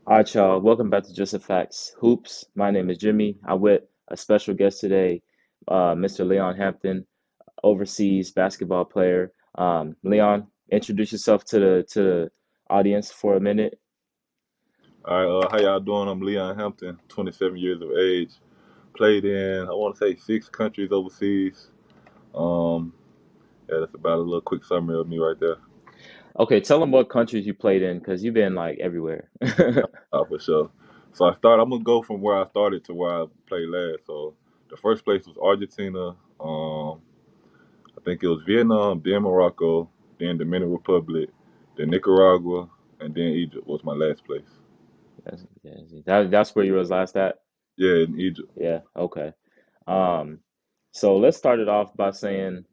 All right, y'all. Welcome back to Just the Facts Hoops. My name is Jimmy. I'm with a special guest today, Mr. Leon Hampton, overseas basketball player. Leon, introduce yourself to the audience for a minute. All right, how y'all doing? I'm Leon Hampton, 27 years of age. Played in, I want to say, 6 countries overseas. Um, yeah, that's about a little quick summary of me right there. Okay, tell them what countries you played in, because you've been like everywhere. For sure. So I'm gonna go from where I started to where I played last. So the first place was Argentina. I think it was Vietnam, then Morocco, then Dominican Republic, then Nicaragua, and then Egypt was my last place. That's where you was last at. Yeah, in Egypt. Yeah. Okay. Um, so let's start it off by saying,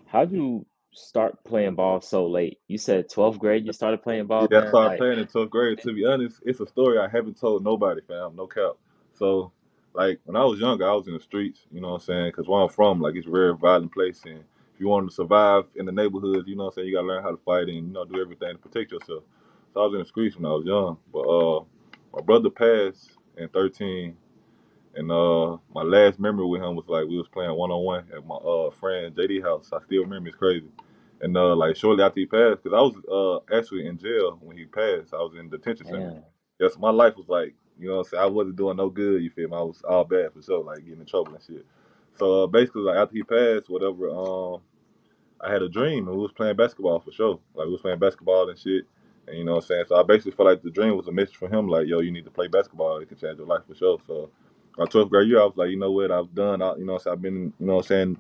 how'd you start playing ball so late? You said 12th grade you started playing ball, Yeah, I man. started Like, playing in 12th grade. To be honest, it's a story I haven't told nobody, fam. No cap. So, like, when I was younger, I was in the streets, you know what I'm saying? Because where I'm from, like, it's a very violent place. And if you want to survive in the neighborhood, you know what I'm saying, you got to learn how to fight and, do everything to protect yourself. So I was in the streets when I was young. But my brother passed in 13. And my last memory with him was like we was playing one on one at my friend JD house. I still remember, it's crazy. And like shortly after he passed, because I was actually in jail when he passed. I was in detention center. man. Yes, my life was like, you know what I'm saying, I wasn't doing no good. You feel me? I was all bad for sure, like getting in trouble and shit. So basically, like after he passed, whatever, I had a dream and we was playing basketball for sure. Like we was playing basketball and shit. And you know what I'm saying? So I basically felt like the dream was a message for him, like, yo, you need to play basketball. It can change your life for sure. So my 12th grade year, I was like, you know what, I've done, you know what I'm saying? I've been, you know what I'm saying,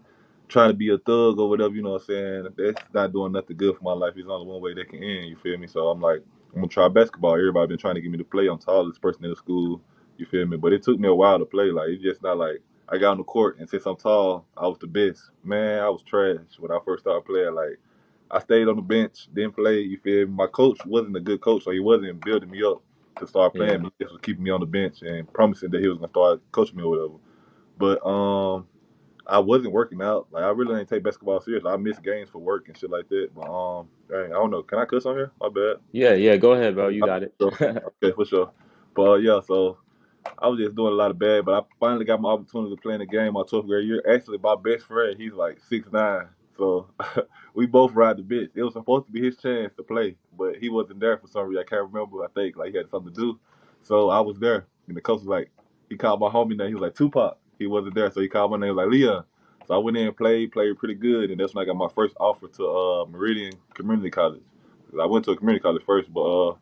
trying to be a thug or whatever, you know what I'm saying? That's not doing nothing good for my life. There's only one way that can end, you feel me? So I'm like, I'm gonna try basketball. Everybody been trying to get me to play. I'm tallest person in the school, you feel me? But it took me a while to play. Like it's just not like I got on the court and since I'm tall, I was the best. Man, I was trash when I first started playing. Like I stayed on the bench, didn't play. You feel me? My coach wasn't a good coach, so he wasn't building me up to start Yeah. playing. He just was keeping me on the bench and promising that he was gonna start coaching me or whatever. But I wasn't working out. Like I really didn't take basketball serious. I missed games for work and shit like that. But dang, I don't know. Can I cuss on here? My bad. Yeah, yeah, go ahead, bro. You got it. So, okay, for sure. But yeah, so I was just doing a lot of bad, but I finally got my opportunity to play in the game my 12th grade year. Actually, my best friend, he's like 6'9", so we both ride the bench. It was supposed to be his chance to play, but he wasn't there for some reason. I can't remember. I think like he had something to do, so I was there. And the coach was like, he called my homie name. He was like Tupac. He wasn't there, so he called my name like Leon. So I went in and played pretty good, and that's when I got my first offer to Meridian Community College. I went to a community college first, but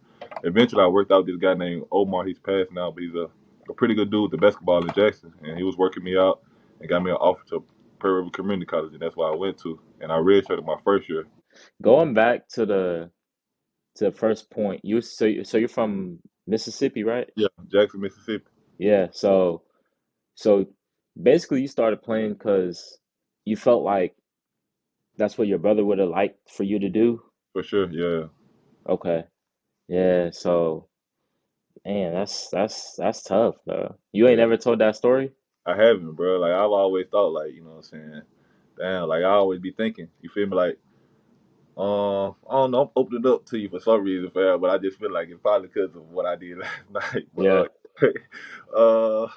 eventually I worked out with this guy named Omar. He's passed now, but he's a pretty good dude with the basketball in Jackson, and he was working me out and got me an offer to Pearl River Community College, and that's why I went to. And I redshirted my first year. Going back to the first point, so you're from Mississippi, right? Yeah, Jackson, Mississippi, Yeah. So basically, you started playing because you felt like that's what your brother would have liked for you to do. for sure. Yeah, Okay. Yeah. So, man, that's tough, bro. You ain't yeah. never told that story? I haven't, bro. Like I've always thought, like you know what I'm saying. Damn, like I always be thinking. You feel me? Like I don't know. I'm opening up to you for some reason, fam, but I just feel like it's probably because of what I did last night. But Yeah. uh,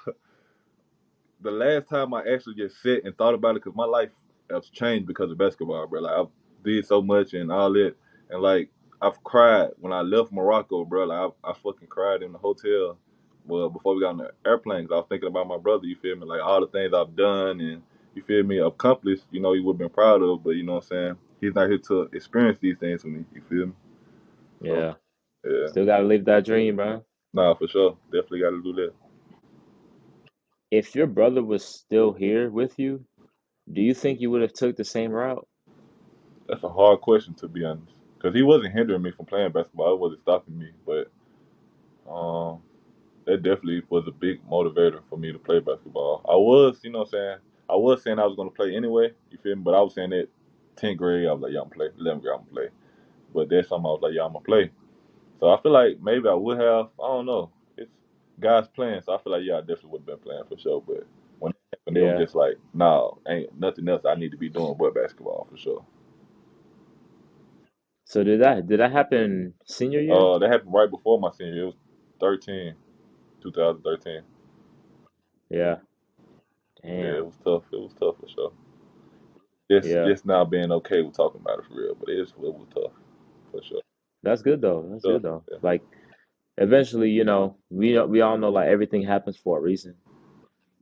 the last time I actually just sat and thought about it, because my life has changed because of basketball, bro. Like I did so much and all that, and like I've cried when I left Morocco, bro. Like I fucking cried in the hotel. Well, before we got on the airplane, 'cause I was thinking about my brother. You feel me? Like all the things I've done and you feel me accomplished. You know, he would have been proud of, but you know what I'm saying. He's not here to experience these things with me. You feel me? So Yeah. yeah, Still gotta live that dream, bro. nah, for sure, definitely got to do that. If your brother was still here with you, do you think you would have took the same route? That's a hard question to be honest, because he wasn't hindering me from playing basketball. It wasn't stopping me, but um, that definitely was a big motivator for me to play basketball. I was, you know what I'm saying? I was saying I was going to play anyway, you feel me? But I was saying that 10th grade, I was like, yeah, I'm going to play. 11th grade, I'm going to play. But that's something I was like, yeah, I'm going to play. So I feel like maybe I would have. I don't know. It's guys playing, so I feel like, yeah, I definitely would have been playing for sure. But when it happened, it was Yeah. just like, nah, ain't nothing else I need to be doing but basketball for sure. So did that happen senior year? That happened right before my senior year. 13, 2013. Yeah. Yeah, it Damn. was tough. It was tough for sure. Just Yeah. just now being okay with talking about it for real, but it was tough for sure. That's good though. That's Tough. good though. Yeah. Like eventually, we all know like everything happens for a reason.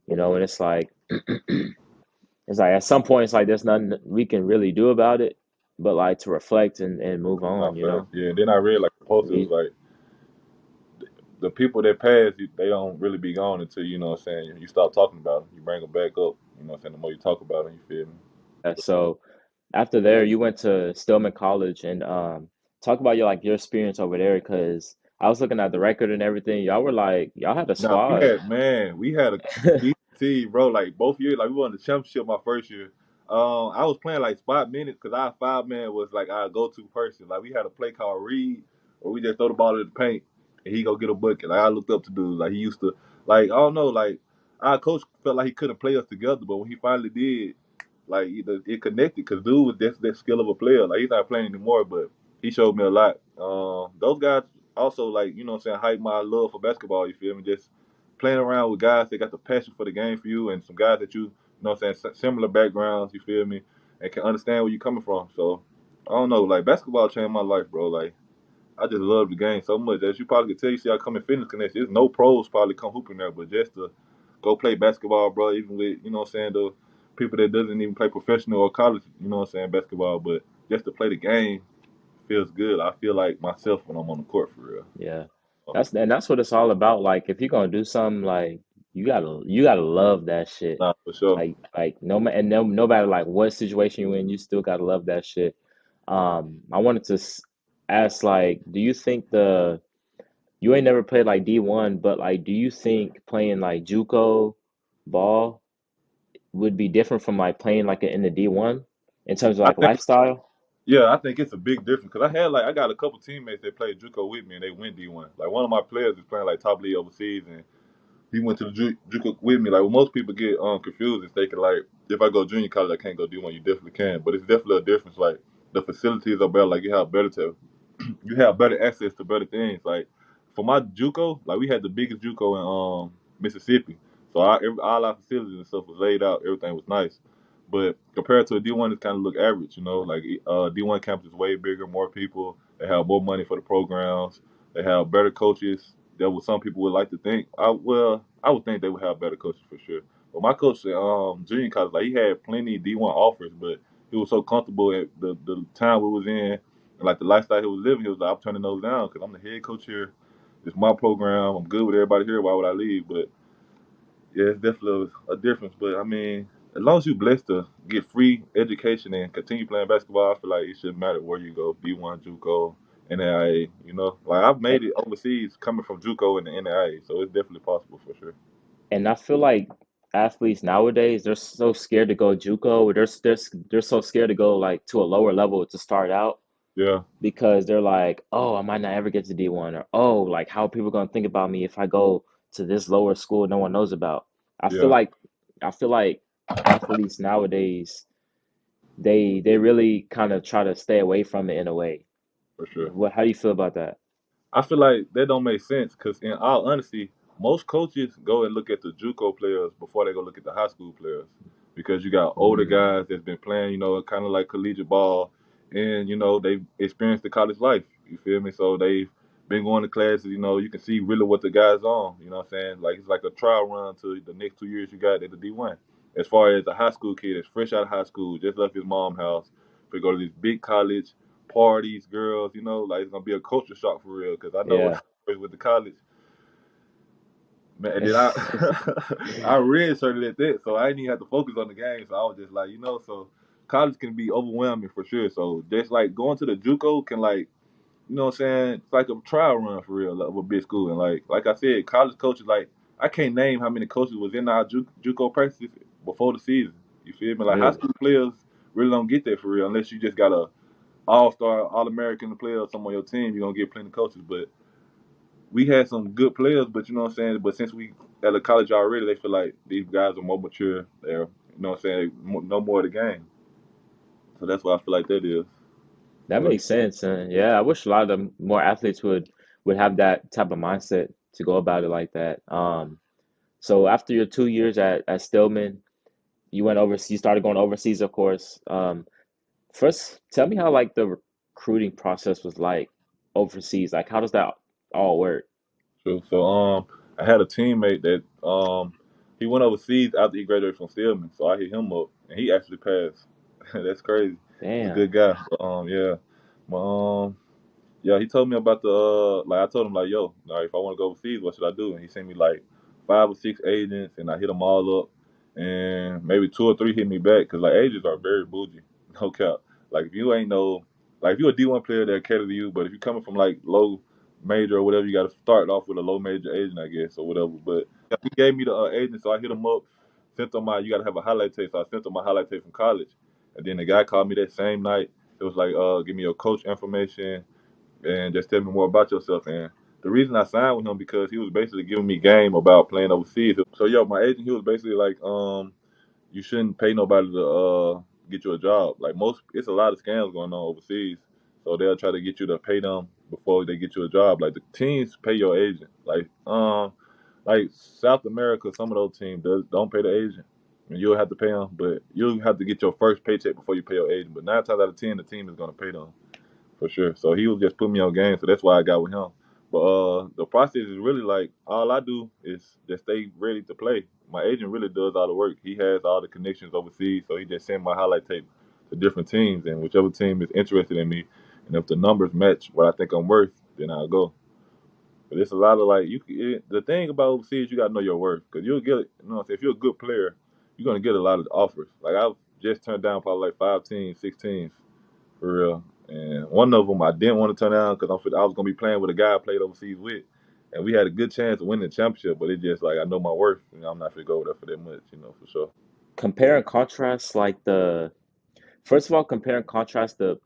And it's like at some point it's like there's nothing we can really do about it, but like to reflect and move on, Not fast. Yeah. And then I read like the post. It was We like the people that pass, they don't really be gone until what I'm saying. You stop talking about them. You bring them back up. You know what I'm saying. The more you talk about them, you feel me? so after there you went to Stillman College and talk about your experience over there because I was looking at the record and everything. Y'all had a Nah, we squad. had man, we had a decent team, bro. Like both years, like we won the championship my first year. I was playing like spot minutes because our 5 man was like our go-to person. Like we had a play called Reed, where we just throw the ball in the paint and he go get a bucket. Like I looked up to dudes. Like he used to, like I don't know, like our coach felt like he couldn't play us together, but when he finally did, like it connected because dude was just that skill of a player. Like he's not playing anymore, but he showed me a lot. Those guys also like what I'm saying, hype my love for basketball. You feel me? Just playing around with guys that got the passion for the game for you, and some guys that you know what I'm saying, similar backgrounds. You feel me? And can understand where you're coming from. So I don't know, like basketball changed my life, bro. Like I just love the game so much. As you probably could tell, you see, I come in fitness connection. There's no pros probably come hooping there, but just to go play basketball, bro. Even with what I'm saying, the people that doesn't even play professional or college, what I'm saying, basketball, but just to play the game feels good. I feel like myself when I'm on the court for real. Yeah. So, That's what it's all about. Like if you're gonna do something, like you gotta love that shit. nah, for sure. No matter like what situation you're in, you still gotta love that shit. I wanted to ask like, do you think you ain't never played like D1, but like do you think playing like JUCO ball would be different from like playing like in the D1 in terms of I like think, lifestyle? yeah, I think it's a big difference because I got a couple teammates that played JUCO with me and they went D1. Like one of my players is playing like top league overseas and he went to the JUCO with me. Like when most people get confused and thinking like, if I go junior college, I can't go D1. You definitely can, but it's definitely a difference. Like the facilities are better. Like you have better you have better access to better things. Like for my JUCO, like we had the biggest JUCO in Mississippi, so all our facilities and stuff was laid out. Everything was nice, but compared to a D1, it kind of look average. Like D1 campus is way bigger, more people. They have more money for the programs. They have better coaches. That what some people would like to think. I would think they would have better coaches for sure. But my coach at junior college, like he had plenty of D1 offers, but he was so comfortable at the time we was in and like the lifestyle he was living, he was like, I'm turning those down because I'm the head coach here. It's my program. I'm good with everybody here. Why would I leave? But yeah, it's definitely a difference. But I mean, as long as you're blessed to get free education and continue playing basketball, I feel like it shouldn't matter where you go. D1, JUCO, NAIA. Like I've And, made it overseas coming from JUCO and the NAIA, so it's definitely possible for sure. and I feel like athletes nowadays they're so scared to go JUCO. They're so scared to go like to a lower level to start out Yeah, because they're like, oh, I might not ever get to D1, or oh, like how are people gonna think about me if I go to this lower school no one knows about. I feel yeah, like I feel like athletes nowadays they really kind of try to stay away from it in a way. for sure. How do you feel about that? I feel like that don't make sense because, in all honesty, most coaches go and look at the JUCO players before they go look at the high school players because you got older Mm, guys that's been playing, kind of like collegiate ball, and they've experienced the college life. You feel me? So they've been going to classes. You can see really what the guys on. You know what I'm saying? Like it's like a trial run to the next 2 years you got at the D1. As far as a high school kid that's fresh out of high school, just left his mom's house, to go to this big college parties, girls, like it's gonna be a culture shock for real. Because I know when yeah. I was with the college, man, and then I I redshirted at that, so I didn't even have to focus on the game. So I was just like, so college can be overwhelming for sure. So just like going to the JUCO can like, what I'm saying, it's like a trial run for real like, with big school. And like I said, college coaches like I can't name how many coaches was in our JUCO practices before the season. You feel me? Like high Really? school players really don't get that for real unless you just got a all-star, all-American player or some on your team, you're gonna get plenty of coaches. But we had some good players, but you know what I'm saying. But since we at a college already, they feel like these guys are more mature. They're, what I'm saying, know more of the game. So that's why I feel like that is. That But makes sense. Yeah, I wish a lot of the more athletes would have that type of mindset to go about it like that. So after your 2 years at Stillman, you went overseas. You started going overseas, of course. First, tell me how like the recruiting process was like overseas. Like, how does that all work? True. So I had a teammate that he went overseas after he graduated from Stillman, so I hit him up and he actually passed. That's crazy. He's a Damn. good guy. But, yeah. But, yeah, he told me about the like I told him like, yo, like if I want to go overseas, what should I do? And he sent me like 5 or 6 agents, and I hit them all up, and maybe 2 or 3 hit me back because like agents are very bougie, no cap. Like if you ain't no, like if you're a D1 player, they'll cater to you, but if you're coming from like low major or whatever, you got to start off with a low major agent, I guess, or whatever. But yeah, he gave me the agent, so I hit him up, sent him my, you got to have a highlight tape, so I sent him my highlight tape from college, and then the guy called me that same night. It was like, give me your coach information and just tell me more about yourself. And the reason I signed with him because he was basically giving me game about playing overseas. So yo, my agent, he was basically like, you shouldn't pay nobody to get you a job. Like most, it's a lot of scams going on overseas. So they'll try to get you to pay them before they get you a job. Like the teams pay your agent. Like South America, some of those teams don't pay the agent. And you'll have to pay them, but you'll have to get your first paycheck before you pay your agent. But 9 times out of 10, the team is gonna pay them for sure. So he was just putting me on game, so that's why I got with him. But the process is really like all I do is just stay ready to play. My agent really does all the work. He has all the connections overseas, so he just send my highlight tape to different teams, and whichever team is interested in me, and if the numbers match what I think I'm worth, then I'll go. But it's a lot of like the thing about overseas, you gotta know your worth because you'll get, if you're a good player, you're gonna get a lot of offers. Like I've just turned down probably like 5 teams, 6 teams for real. And one of them I didn't want to turn down because I was gonna be playing with a guy I played overseas with, and we had a good chance of winning the championship. But it just like I know my worth, and I'm not gonna go over there for that much, for sure. Compare and contrast like the first of all, compare and contrast the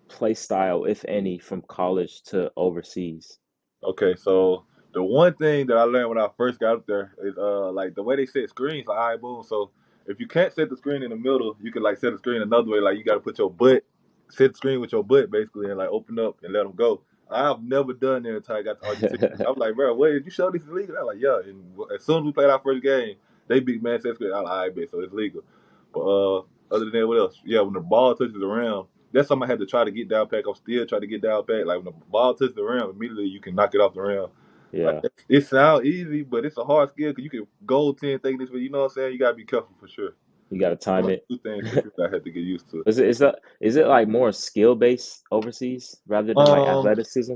play style, if any, from college to overseas. Okay, so the one thing that I learned when I first got up there is like the way they set screens, like all right, boom. So if you can't set the screen in the middle, you can like set the screen another way. Like you got to put your butt, set the screen with your butt basically, and like open up and let them go. I've never done that until I got to Argentina. I'm like, bro, wait, did you show this is legal? I'm like, yeah. And as soon as we played our first game, they beat Man set screen. I'm like, all right, bet, so it's legal. But other than that, what else? Yeah, when the ball touches the rim, that's something I had to try to get down pack. I'm still trying to get down pack. Like when the ball touches the rim, immediately you can knock it off the rim. Like Yeah, it sounds easy, but it's a hard skill because you can goal 10 think this way. You know what I'm saying? You gotta be careful for sure. you got to time Those it. two things for sure that I had to get used to. Is it like more skill based overseas rather than like Um, athleticism?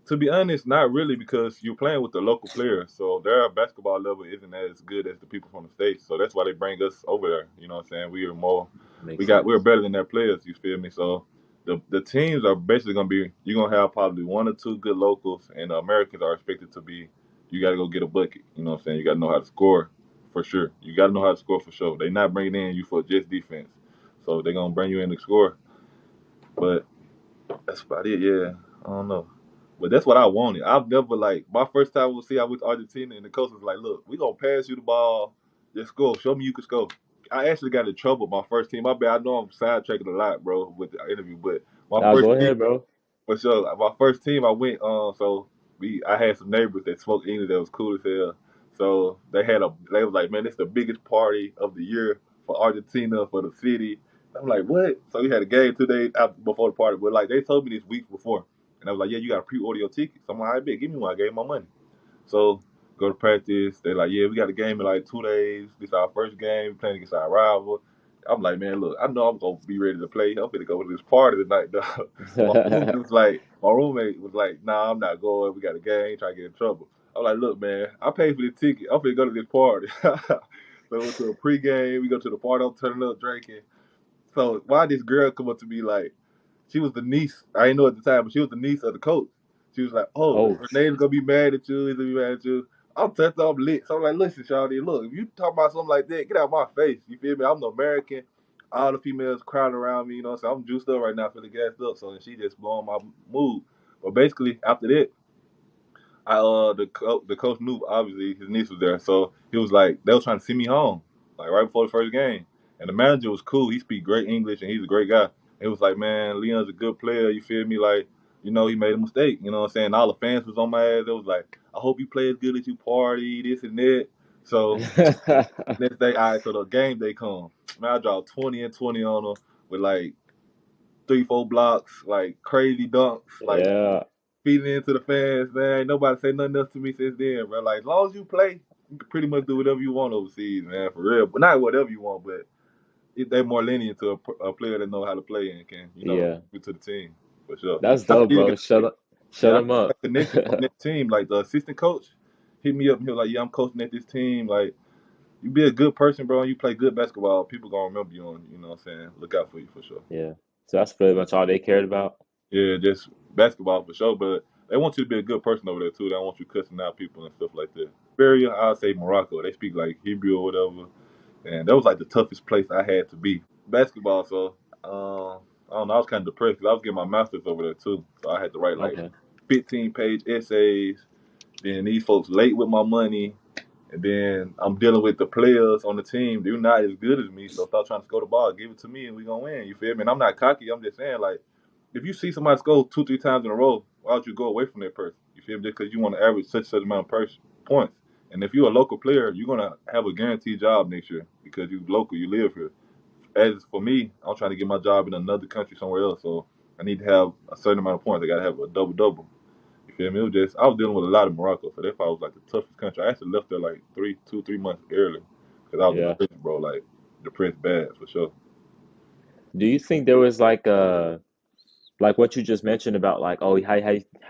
To be honest, not really because you're playing with the local players, so their basketball level isn't as good as the people from the states. So that's why they bring us over there. You know what I'm saying? We are more, Makes we're sense. better than their players. You feel me? So the teams are basically gonna be you're gonna have probably 1 or 2 good locals, and the Americans are expected to be. You got to go get a bucket. You know what I'm saying? You got to know how to score for sure. You got to know how to score for sure. They're not bringing in you for just defense, so they're gonna bring you in to score. But that's about it. Yeah, I don't know, but that's what I wanted. I've never like my first time I went to Argentina and the coach was like, "Look, we gonna pass you the ball, just score. Show me you can score." I actually got in trouble my first team. My bad. I know I'm sidetracking a lot, bro, with the interview, but my Now first go team, ahead, bro. for sure. My first team, I went. So I had some neighbors that smoked English that was cool as hell. So they was like, man, this is the biggest party of the year for Argentina for the city. I'm like, what? So we had a game 2 days after, before the party, but like they told me this week before, and I was like, yeah, you got to pre-order your tickets. I'm like, I bet, give me one. I gave 'em my money. So go to practice. They're like, yeah, we got a game in like 2 days. This is our first game playing against our rival. I'm like, man, look, I know I'm gonna be ready to play. I'm gonna go to this party tonight, dog. My roommate was like, nah, I'm not going. We got a game. Trying to get in trouble. I'm like, look, man, I paid for the ticket. I'm gonna go to this party. So we went to a pregame. We go to the party. I'm turning up drinking. So why this girl come up to me like? She was the niece. I didn't know at the time, but she was the niece of the coach. She was like, "Oh, Oh, Renee's gonna be mad at you. He's gonna be mad at you." I'm touched up lit. So I'm like, "Listen, Shawty, look, if you talk about something like that, get out of my face. You feel me? I'm the American. All the females crowding around me. You know what I'm saying? I'm juiced up right now, feeling gassed up. So she just blowing my mood. But basically, after that, the coach knew obviously his niece was there, so he was like they was trying to see me home, like right before the first game. And the manager was cool. He speak great English and he's a great guy. It was like, man, Leon's a good player. You feel me? Like, he made a mistake. You know what I'm saying? All the fans was on my ass. It was like, I hope you play as good as you party, this and that. So next day, all right, so the game day come. Man, I dropped 20 and 20 on them with like 3, 4 blocks, like crazy dunks, like Yeah, feeding into the fans, man. Ain't nobody say nothing else to me since then, bro. Like, as long as you play, you can pretty much do whatever you want overseas, man, for real. But not whatever you want, but they're more lenient to a player that know how to play and can, yeah. contribute to the team, for sure. That's I dope, still bro. got, like, Shut yeah, I them still up. got connections on that team. Like, the assistant coach hit me up and he was like, yeah, I'm coaching at this team. Like, you be a good person, bro, and you play good basketball, people gonna remember you and, you know what I'm saying, look out for you, for sure. Yeah. So that's pretty much all they cared about. Yeah, just basketball for sure. But they want you to be a good person over there too. They don't want you cussing out people and stuff like that. Very, I'll say Morocco. They speak like Hebrew or whatever, and that was like the toughest place I had to be. Basketball, so I don't know. I was kind of depressed because I was getting my master's over there too, so I had to write like Okay. 15-page essays. Then these folks late with my money, and then I'm dealing with the players on the team. They're not as good as me, so stop trying to score the ball. Give it to me, and we gonna win. You feel me? And I'm not cocky. I'm just saying like, if you see somebody score 2, 3 times in a row, why don't you go away from that person? You feel me? Just because you want to average such amount of points. And if you're a local player, you're gonna have a guaranteed job next year because you local, you live here. As for me, I'm trying to get my job in another country somewhere else, so I need to have a certain amount of points. I gotta have a double double. You feel me? It was just I was dealing with a lot of Morocco, so that probably was like the toughest country. I actually left there like 3 months early because I was Yeah. depressed, bro. Like depressed bad for sure. Do you think there was like what you just mentioned about like oh how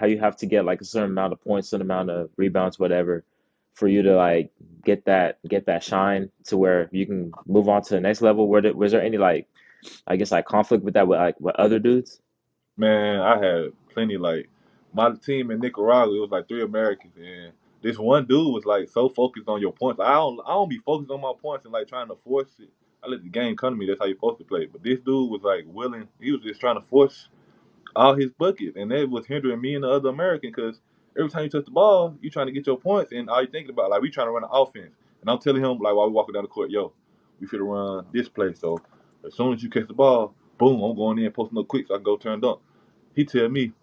you have to get like a certain amount of points, certain amount of rebounds, whatever, for you to like get that shine to where you can move on to the next level? Was there any like I guess like conflict with that with other dudes? Man, I had plenty. Like my team in Nicaragua, it was like 3 Americans, and this one dude was like so focused on your points. I don't be focused on my points and like trying to force it. I let the game come to me. That's how you're supposed to play. But this dude was like willing. He was just trying to force all his buckets, and that was hindering me and the other American because every time you touch the ball, you trying to get your points, and all you thinking about like we trying to run an offense, and I'm telling him like while we walking down the court, yo, we should run this play. So as soon as you catch the ball, boom, I'm going in, posting up quick so I can go turn dunk. He tell me,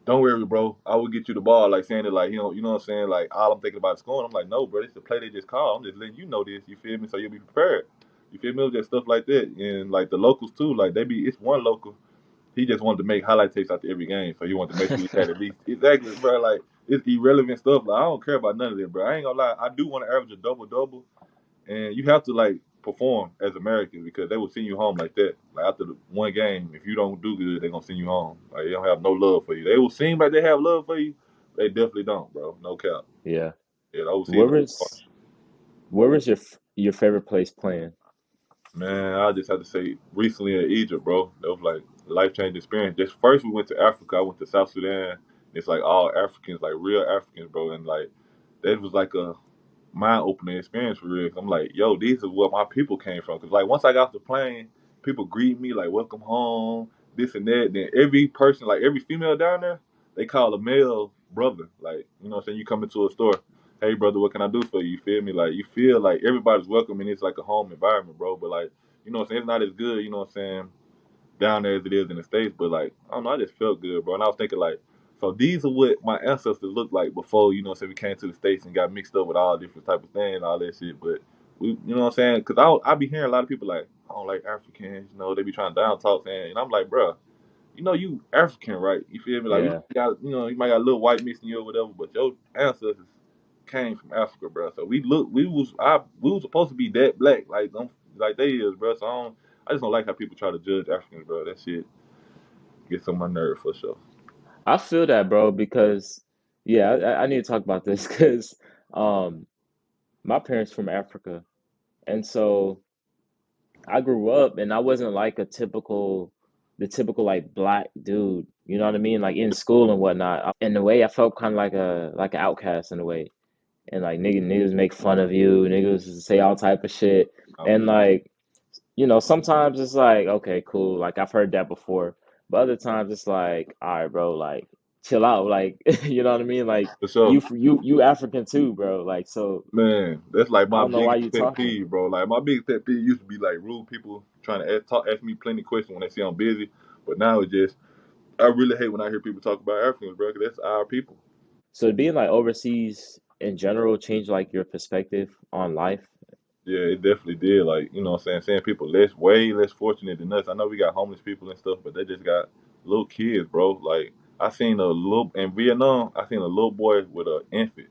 don't worry, bro. I will get you the ball. Like saying it like, you know what I'm saying? Like all I'm thinking about is scoring. I'm like, no, bro, it's the play they just called. I'm just letting you know this. You feel me? So you'll be prepared. You feel me? Just stuff like that. And like the locals too, like it's one local. He just wanted to make highlight tapes after every game. So he wanted to make sure he had at least exactly, bro. Like it's irrelevant stuff. Like I don't care about none of that, bro. I ain't gonna lie. I do want to average a double double, and you have to like perform as Americans because they will send you home like that. Like after the one game, if you don't do good, they're gonna send you home. Like they don't have no love for you. They will seem like they have love for you. They definitely don't, bro. No cap. Yeah. Yeah, the overseas. Where was where was your favorite place playing? Man, I just have to say recently in Egypt, bro. That was like life changing experience. Just first we went to Africa. I went to South Sudan. It's like all Africans, like real Africans, bro. And like that was like a mind opening experience for real. 'Cause I'm like, yo, these is where my people came from. Cause like once I got off the plane, people greet me like welcome home, this and that. Then every person, like every female down there, they call a male brother. Like, you know what I'm saying? You come into a store, hey brother, what can I do for you? You feel me? Like you feel like everybody's welcome and it's like a home environment, bro. But like, you know what I'm saying? It's not as good, you know what I'm saying, down there as it is in the States, but like, I don't know, I just felt good, bro. And I was thinking like, so these are what my ancestors looked like before, you know what I'm saying, we came to the States and got mixed up with all different type of things, all that shit. But we, you know what I'm saying? Cause I be hearing a lot of people like, I don't like Africans, you know, they be trying to down talk saying, and I'm like, bro, you know, you African, right? You feel me? Like we Yeah. got, you might got a little white mixing you or whatever, but your ancestors came from Africa, bro. So we was supposed to be that black, like they is, bro. So I just don't like how people try to judge Africans, bro. That shit gets on my nerve for sure. I feel that, bro, because yeah, I need to talk about this because um my parents from Africa, and so I grew up and I wasn't like the typical like black dude. You know what I mean? Like in school and whatnot. In a way, I felt kind of like an outcast in a way. And like niggas make fun of you, niggas say all type of shit. I And believe like, you know, sometimes it's like, okay, cool, like I've heard that before. But other times it's like, all right, bro, like chill out, like you know what I mean? Like for sure, you African too, bro. Like so man. That's like I my don't know why biggest you pet talking. peeve, bro. Like my biggest pet peeve used to be like rude people trying to ask me plenty questions when they see I'm busy, but now it's just I really hate when I hear people talk about Africans, bro, 'cause that's our people. So being like overseas in general changed like your perspective on life. Yeah, it definitely did. Like, you know what I'm saying? Seeing people way less fortunate than us. I know we got homeless people and stuff, but they just got little kids, bro. Like, I seen a little, in Vietnam, I seen a little boy with an infant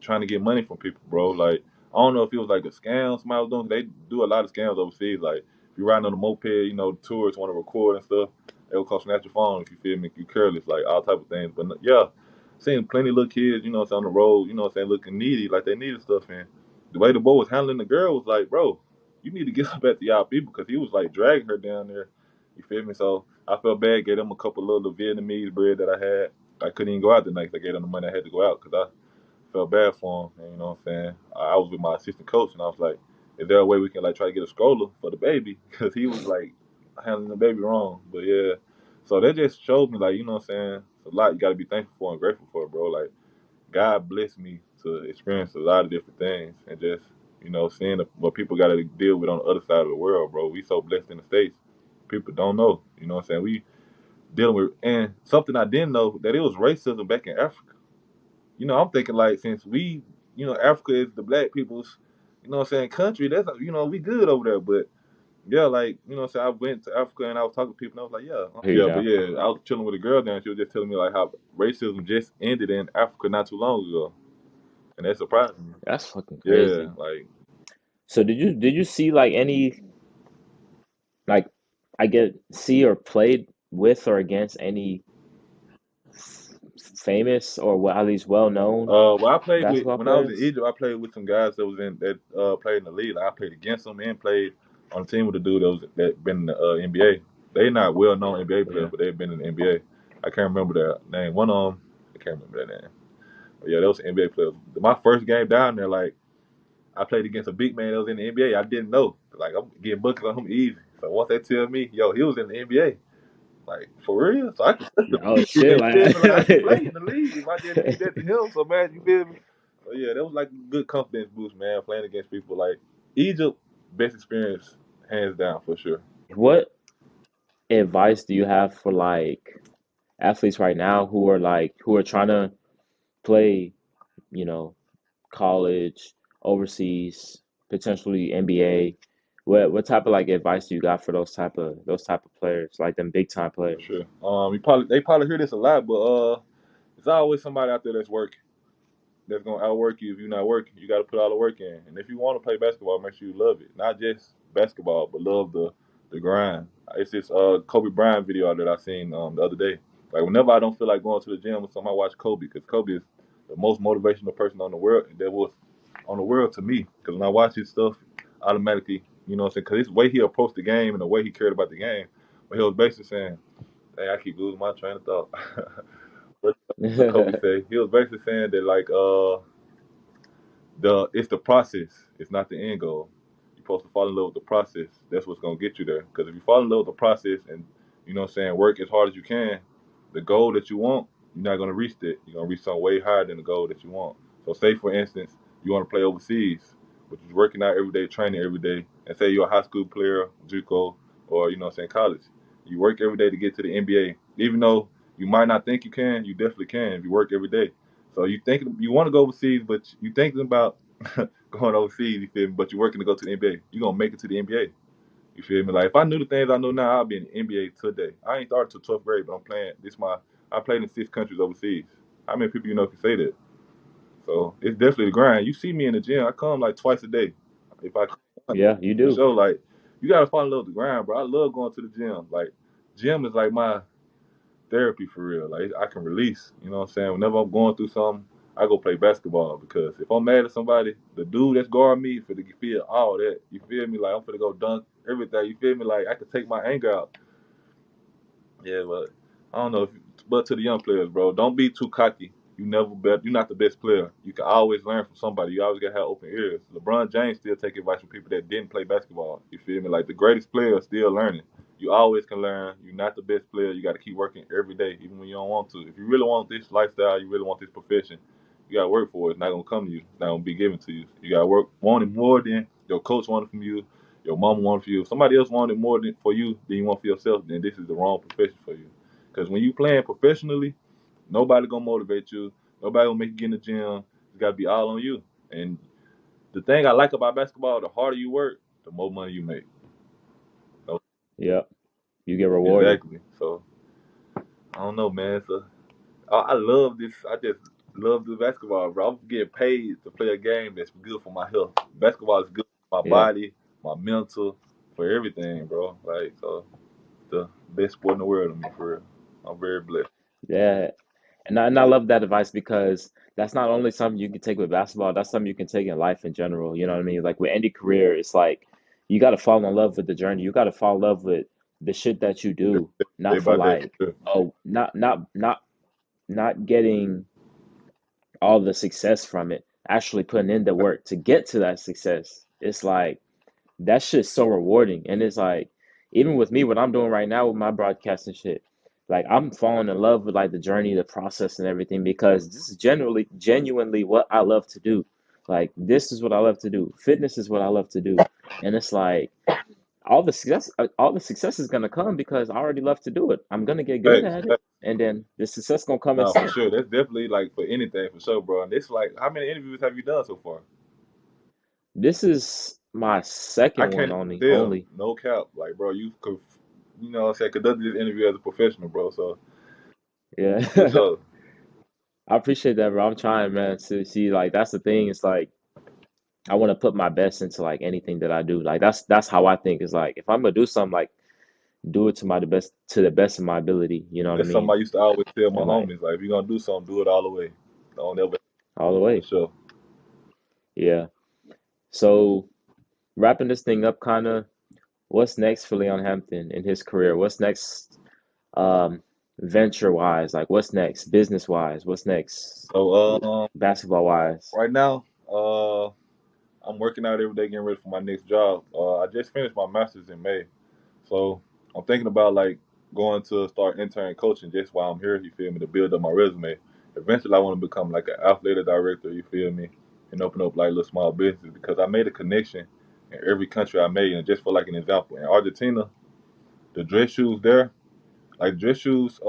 trying to get money from people, bro. Like, I don't know if it was like a scam somebody was doing. They do a lot of scams overseas. Like, if you're riding on a moped, you know, tourists want to record and stuff, they'll come snatch your phone if you feel me, if you careless, like all type of things. But yeah, seen plenty of little kids, you know, on the road, you know what I'm saying, looking needy, like they needed stuff. And the way the boy was handling the girl was like, bro, you need to get her back to y'all people because he was like dragging her down there. You feel me? So I felt bad, gave them a couple little Vietnamese bread that I had. I couldn't even go out the night 'cause I gave them the money I had to go out because I felt bad for him. And you know what I'm saying? I was with my assistant coach, and I was like, "Is there a way we can like try to get a stroller for the baby?" Because he was like handling the baby wrong. But yeah, so that just showed me like you know what I'm saying. It's a lot you got to be thankful for and grateful for, bro. Like God blessed me to experience a lot of different things, and just you know seeing what people got to deal with on the other side of the world, bro. We so blessed in the states. People don't know. You know what I'm saying? We dealing with and something I didn't know that it was racism back in Africa. You know, I'm thinking like since we, you know, Africa is the black people's, you know what I'm saying, country, that's you know, we good over there. But yeah, like, you know what I'm saying, I went to Africa and I was talking to people and I was like, yeah. I hear you Yeah, but now. yeah, I was chilling with a girl down, she was just telling me like how racism just ended in Africa not too long ago. And that surprised me. That's fucking Yeah, crazy. like So did you see like any like I get see or played with or against any famous or at least well-known well, I played with basketball when I was in players? Egypt. I played with some guys that was in that played in the league. Like, I played against them and played on a team with a dude that been in the NBA. They not well known NBA players, Yeah. but they've been in the NBA. I can't remember their name. One of them, I can't remember their name. But yeah, those NBA players. My first game down there, like I played against a big man that was in the NBA. I didn't know. Like I'm getting buckets on him easy. So once they tell me, yo, he was in the NBA. Like for real, so I can touch Oh him. shit, You feel like me? Like I can play in the league if I just did that to him. So man, you feel me? So yeah, that was like a good confidence boost, man. Playing against people like Egypt, best experience hands down for sure. what advice do you have for like athletes right now who are trying to play, you know, college, overseas, potentially NBA? What type of like advice do you got for those type of players, like them big time For players? sure. They probably hear this a lot, but there's always somebody out there that's gonna outwork you if you're not working. You got to put all the work in, and if you want to play basketball, make sure you love it. Not just basketball, but love the grind. It's this Kobe Bryant video that I seen the other day. Like whenever I don't feel like going to the gym or something, I watch Kobe because Kobe is the most motivational person on the world that was on the world to me. Because when I watch his stuff, automatically, you know what I'm saying? Because it's the way he approached the game and the way he cared about the game. But he was basically saying, "Hey, I keep losing my train of thought." What Kobe say? He was basically saying that like it's the process. It's not the end goal. You're supposed to fall in love with the process. That's what's gonna get you there. Because if you fall in love with the process and you know what I'm saying, work as hard as you can, the goal that you want, you're not gonna reach that. You're gonna reach something way higher than the goal that you want. So say for instance, you want to play overseas, which is working out every day, training every day, and say you're a high school player, JUCO, or you know what I'm saying, college. You work every day to get to the NBA. Even though you might not think you can, you definitely can if you work every day. So you think you want to go overseas, but you thinking about going overseas. You feel me? But you're working to go to the NBA. You're gonna make it to the NBA. You feel me? Like if I knew the things I know now, I'd be in the NBA today. I ain't started till 12th grade, but I'm playing. I played in 6 countries overseas. How many people you know can say that? So it's definitely the grind. You see me in the gym. I come like twice a day. If I Yeah, you for do. sure, like you gotta fall in love with the grind, bro. I love going to the gym. Like gym is like my therapy for real. Like I can release. You know what I'm saying? Whenever I'm going through something, I go play basketball because if I'm mad at somebody, the dude that's guarding me for to feel all that. You feel me? Like I'm finna go dunk everything. You feel me? Like I can take my anger out. Yeah, but I don't know. But to the young players, bro, don't be too cocky. You never bet. You're not the best player. You can always learn from somebody. You always gotta have open ears. LeBron James still take advice from people that didn't play basketball. You feel me? Like the greatest player is still learning. You always can learn. You're not the best player. You got to keep working every day, even when you don't want to. If you really want this lifestyle, you really want this profession, you got to work for it. It's not gonna come to you. It's not gonna be given to you. You got to work, want it more than your coach wanted from you. Your mama wanted for you. If somebody else wanted more than for you than you want for yourself, then this is the wrong profession for you. Because when you playing professionally, nobody gonna motivate you. Nobody gonna make you get in the gym. It's gotta be all on you. And the thing I like about basketball, the harder you work, the more money you make. So, Yep. You get rewarded. exactly. So I don't know, man. So I love this. I just love the basketball, bro. I'm getting paid to play a game that's good for my health. Basketball is good for my Yeah. body, my mental, for everything, bro. Like so, the best sport in the world to me, for real. I'm very blessed. Yeah. And I love that advice because that's not only something you can take with basketball, that's something you can take in life in general. You know what I mean? Like with any career, it's like you got to fall in love with the journey. You got to fall in love with the shit that you do, Say not for about that for like, sure. oh, not getting all the success from it, actually putting in the work to get to that success. It's like that shit's so rewarding. And it's like, even with me, what I'm doing right now with my broadcasting shit, like I'm falling in love with like the journey, the process, and everything because this is genuinely what I love to do. Like this is what I love to do. Fitness is what I love to do. And it's like all the success is gonna come because I already love to do it. I'm gonna get good Facts. at it, and then the success gonna come No, for itself. sure. That's definitely like for anything for sure, bro. And it's like, how many interviews have you done so far? This is my I second one can't only. tell, Only. no cap. Like, bro, you could, you know, what I'm saying, conducted this interview as a professional, bro. So for Yeah. sure. I appreciate that, bro. I'm trying, man. To see, like, that's the thing. It's like I want to put my best into like anything that I do. Like that's how I think. It's like if I'm gonna do something, like do it to the best of my ability. You know what I That's something mean? I used to always tell my And like homies. Like, if you're gonna do something, do it all the way. Don't ever all the for way. sure. Yeah. So wrapping this thing up, kind of. What's next for Leon Hampton in his career? What's next, um, venture wise? Like what's next, business wise? What's next, So basketball wise? right now, I'm working out every day getting ready for my next job. I just finished my master's in May. So I'm thinking about like going to start intern coaching just while I'm here, you feel me, to build up my resume. Eventually I want to become like an athletic director, you feel me, and open up like little small business because I made a connection in every country I made. And just for like an example, in Argentina, the dress shoes there, like dress shoes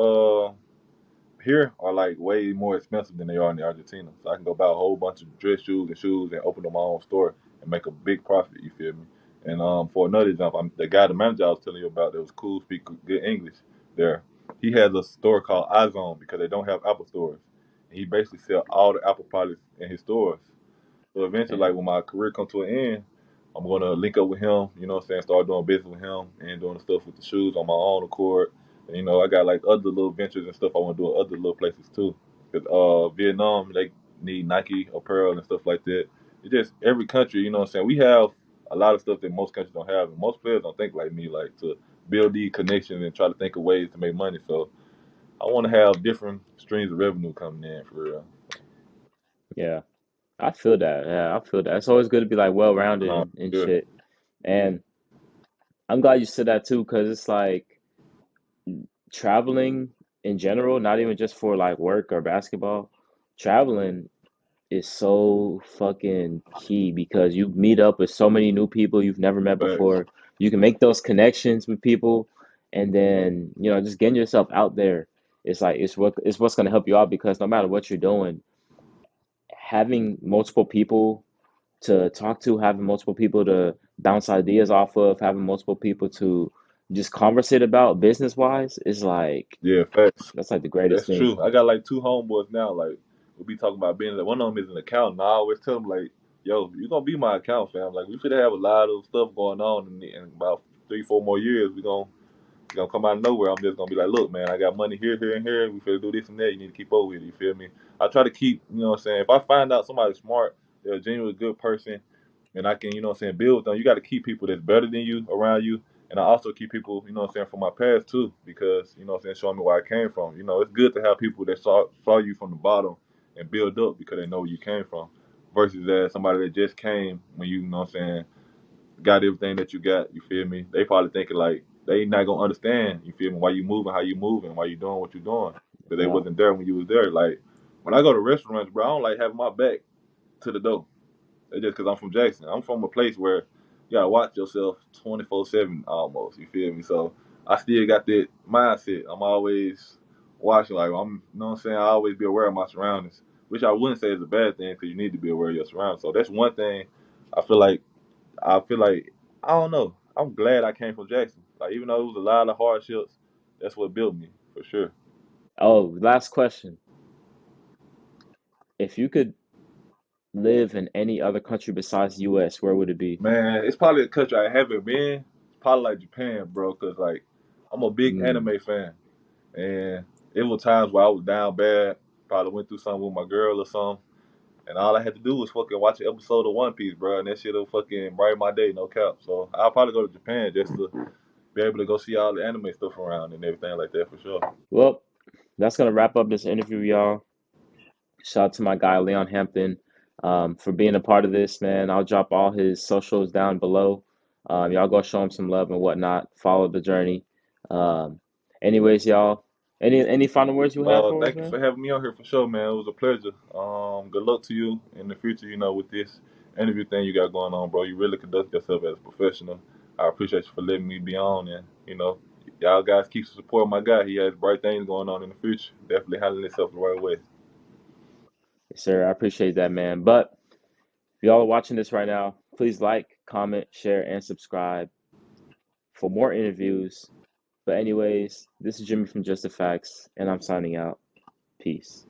here are like way more expensive than they are in Argentina. So I can go buy a whole bunch of dress shoes and open up my own store and make a big profit. You feel me? And for another example, the guy, the manager I was telling you about, that was cool, speak good English. There, he has a store called iZone because they don't have Apple stores. And he basically sell all the Apple products in his stores. So eventually, like Damn. when my career comes to an end, I'm gonna link up with him, you know what I'm saying, start doing business with him and doing the stuff with the shoes on my own accord. And, you know, I got like other little ventures and stuff I wanna do at other little places too. Cause Vietnam, they need Nike apparel and stuff like that. It's just every country, you know what I'm saying, we have a lot of stuff that most countries don't have, and most players don't think like me, like to build these connections and try to think of ways to make money. So I wanna have different streams of revenue coming in for real. Yeah. I feel that. Yeah, I feel that. It's always good to be like well rounded Nah, and yeah. shit. And I'm glad you said that too, because it's like traveling in general, not even just for like work or basketball. Traveling is so fucking key because you meet up with so many new people you've never met Facts. before. You can make those connections with people, and then just getting yourself out there. It's like it's what's gonna help you out because no matter what you're doing, having multiple people to talk to, having multiple people to bounce ideas off of, having multiple people to just conversate about business wise is like Yeah, facts. that's like the greatest That's thing. true. I got like two homeboys now. Like we be talking about being like one of them is an accountant. I always tell them like, "Yo, you gonna be my account fam. Like we should have a lot of stuff going on in about 3, 4 more years. We gonna come out of nowhere. I'm just gonna be like, look, man, I got money here, here, and here. We finna do this and that. You need to keep up with it. You feel me? I try to keep, you know what I'm saying. If I find out somebody's smart, they're a genuinely good person, and I can, you know what I'm saying, build with them. You got to keep people that's better than you around you, and I also keep people, you know what I'm saying, from my past too, because you know what I'm saying, showing me where I came from. You know, it's good to have people that saw you from the bottom and build up because they know where you came from, versus somebody that just came when you know what I'm saying, got everything that you got. You feel me? They probably thinking like they not gonna understand. You feel me? Why you moving? How you moving? Why you doing what you doing? Because they Yeah, wasn't there when you was there. Like when I go to restaurants, bro, I don't like having my back to the door. It's just because I'm from Jackson. I'm from a place where you gotta watch yourself 24/7 almost. You feel me? So I still got that mindset. I'm always watching, like you know what I'm saying. I always be aware of my surroundings, which I wouldn't say is a bad thing because you need to be aware of your surroundings. So that's one thing. I feel like I feel like I don't know. I'm glad I came from Jackson. Like even though it was a lot of hardships, that's what built me for sure. Oh, last question. If you could live in any other country besides the US, where would it be? Man, it's probably a country I haven't been. It's probably like Japan, bro, because like I'm a big Mm. anime fan, and it was times where I was down bad. Probably went through something with my girl or something, and all I had to do was fucking watch an episode of One Piece, bro, and that shit'll fucking brighten my day, no cap. So I'll probably go to Japan just to be able to go see all the anime stuff around and everything like that for sure. Well, that's gonna wrap up this interview, y'all. Shout out to my guy Leon Hampton for being a part of this, man. I'll drop all his socials down below. Y'all go show him some love and whatnot. Follow the journey. Um, anyways, y'all, any final words you have for us, Thank you man? for having me on here for sure, man. It was a pleasure. Good luck to you in the future. You know, with this interview thing you got going on, bro. You really conduct yourself as a professional. I appreciate you for letting me be on, and you know, y'all guys keep supporting my guy. He has bright things going on in the future. Definitely handling himself the right way. Yes, sir. I appreciate that, man. But if y'all are watching this right now, please like, comment, share, and subscribe for more interviews. But anyways, this is Jimmy from Just the Facts, and I'm signing out. Peace.